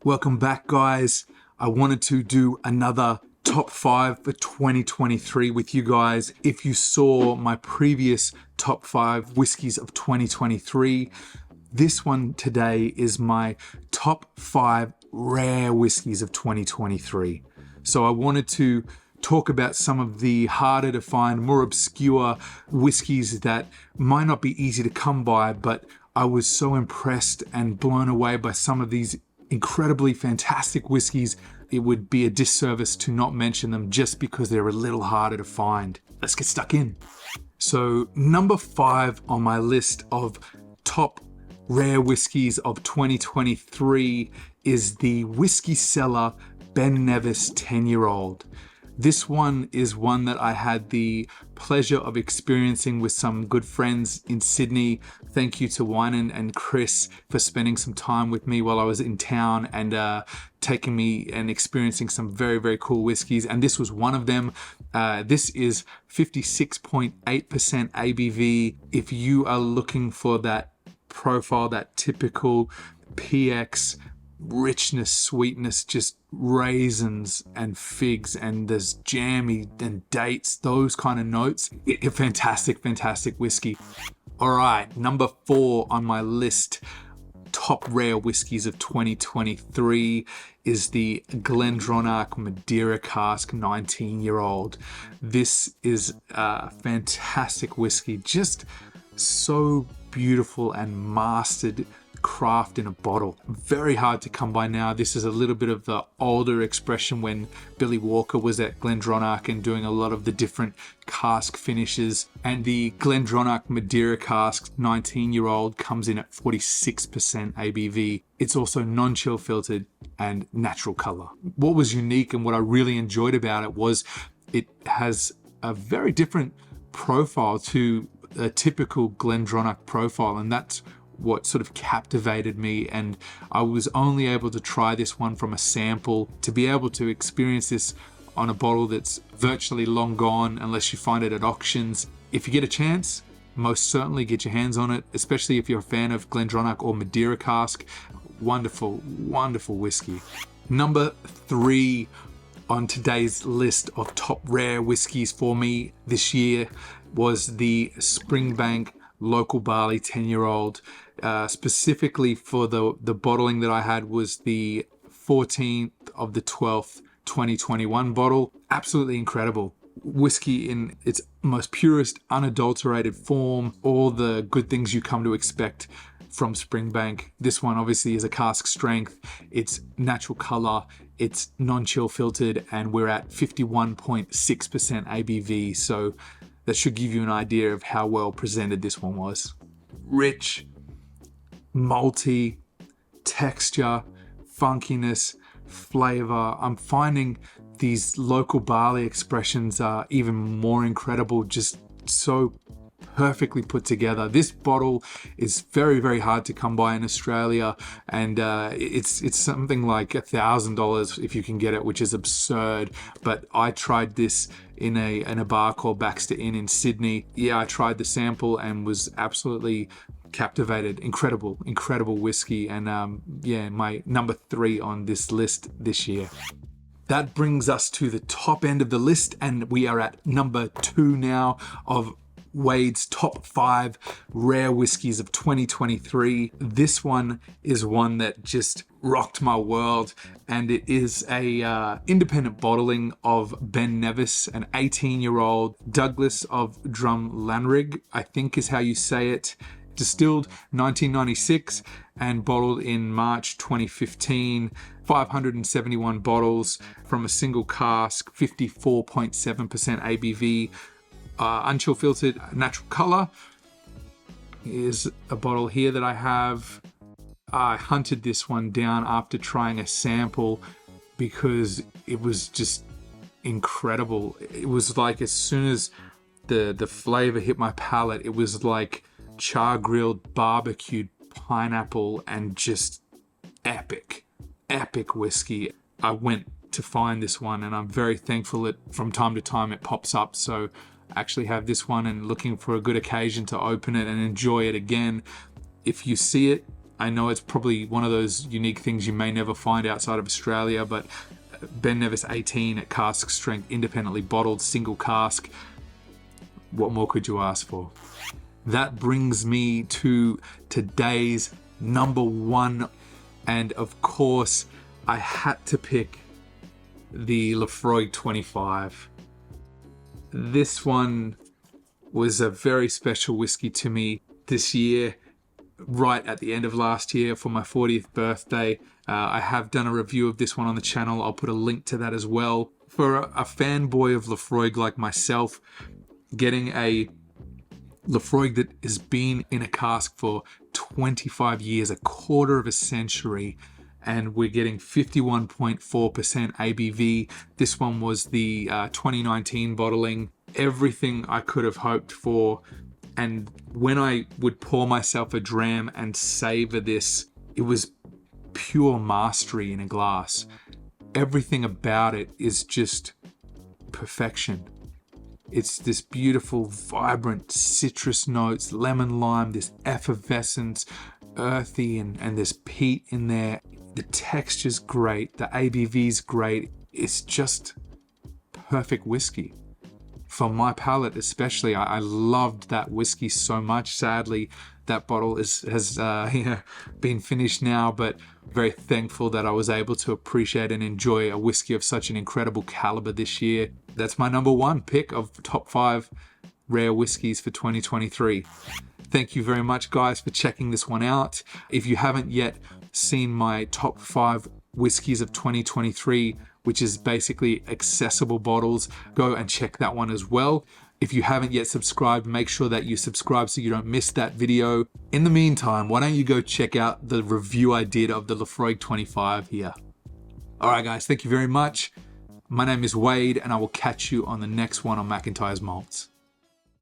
Welcome back, guys. I wanted to do another top 5 for 2023 with you guys. If you saw my previous top 5 whiskeys of 2023, this one today is my top 5 rare whiskeys of 2023. So I wanted to talk about some of the harder to find, more obscure whiskeys that might not be easy to come by, but I was so impressed and blown away by some of these incredibly fantastic whiskeys. It would be a disservice to not mention them just because they're a little harder to find. Let's get stuck in. So number 5 on my list of top rare whiskeys of 2023 is the Whiskey Cellar Ben Nevis 10-year-old. This one is one that I had the pleasure of experiencing with some good friends in Sydney. Thank you to Wynan and Chris for spending some time with me while I was in town and taking me and experiencing some very, very cool whiskeys. And this was one of them. This is 56.8% ABV. If you are looking for that profile, that typical PX richness, sweetness, just raisins and figs, and there's jammy and dates, those kind of notes. Fantastic whiskey. All right, number 4 on my list, top rare whiskeys of 2023 is the GlenDronach Madeira Cask 19-year-old. This is a fantastic whiskey, just so beautiful and mastered craft in a bottle. Very hard to come by now. This is a little bit of the older expression when Billy Walker was at GlenDronach and doing a lot of the different cask finishes. And the GlenDronach Madeira Cask 19-year-old comes in at 46% ABV. It's also non-chill filtered and natural color. What was unique and what I really enjoyed about it was it has a very different profile to a typical GlenDronach profile, and that's what sort of captivated me. And I was only able to try this one from a sample. To be able to experience this on a bottle that's virtually long gone unless you find it at auctions, if you get a chance, most certainly get your hands on it, especially if you're a fan of GlenDronach or Madeira Cask. Wonderful whiskey. Number 3 on today's list of top rare whiskeys for me this year was the Springbank Local Barley 10-year-old. Specifically for the bottling that I had was the 14th of the 12th 2021 bottle. Absolutely incredible whiskey in its most purest, unadulterated form. All the good things you come to expect from Springbank. This one obviously is a cask strength. It's natural color. It's non-chill filtered, and we're at 51.6% ABV. So that should give you an idea of how well presented this one was. Rich, malty, texture, funkiness, flavor. I'm finding these local barley expressions are even more incredible, just so perfectly put together. This bottle is very, very hard to come by in Australia, and it's something like $1,000 if you can get it, which is absurd. But I tried this in a bar called Baxter Inn in Sydney. Yeah, I tried the sample and was absolutely captivated. Incredible whiskey, and my number 3 on this list this year. That brings us to the top end of the list, and we are at number 2 now of Wade's top 5 rare whiskeys of 2023. This one is one that just rocked my world, and it is a independent bottling of Ben Nevis, an 18-year-old Douglas of Drumlanrig, I think is how you say it. Distilled 1996 and bottled in March 2015. 571 bottles from a single cask, 54.7% ABV. Unchill filtered, natural color. Here's a bottle here that I have. I hunted this one down after trying a sample because it was just incredible. It was like as soon as the flavor hit my palate, it was like char grilled barbecued pineapple and just epic whiskey. I went to find this one, and I'm very thankful that from time to time it pops up. So I actually have this one and looking for a good occasion to open it and enjoy it again. If you see it, I know it's probably one of those unique things you may never find outside of Australia, but Ben Nevis 18 at cask strength, independently bottled, single cask. What more could you ask for? That brings me to today's number one. And of course, I had to pick the Laphroaig 25. This one was a very special whiskey to me this year, right at the end of last year for my 40th birthday. I have done a review of this one on the channel. I'll put a link to that as well. For a fanboy of Laphroaig like myself, getting a Laphroaig that has been in a cask for 25 years, a quarter of a century, and we're getting 51.4% ABV. This one was the 2019 bottling. Everything I could have hoped for. And when I would pour myself a dram and savor this, it was pure mastery in a glass. Everything about it is just perfection. It's this beautiful, vibrant citrus notes, lemon lime, this effervescence, earthy, and there's peat in there. The texture's great, the ABV's great. It's just perfect whiskey. For my palate especially, I loved that whiskey so much. Sadly, that bottle has been finished now, but very thankful that I was able to appreciate and enjoy a whiskey of such an incredible caliber this year. That's my number one pick of top 5 rare whiskeys for 2023. Thank you very much, guys, for checking this one out. If you haven't yet seen my top 5 whiskeys of 2023, which is basically accessible bottles, go and check that one as well. If you haven't yet subscribed, make sure that you subscribe so you don't miss that video. In the meantime, why don't you go check out the review I did of the Laphroaig 25 here. All right, guys, thank you very much. My name is Wade, and I will catch you on the next one on McIntyre's Malts.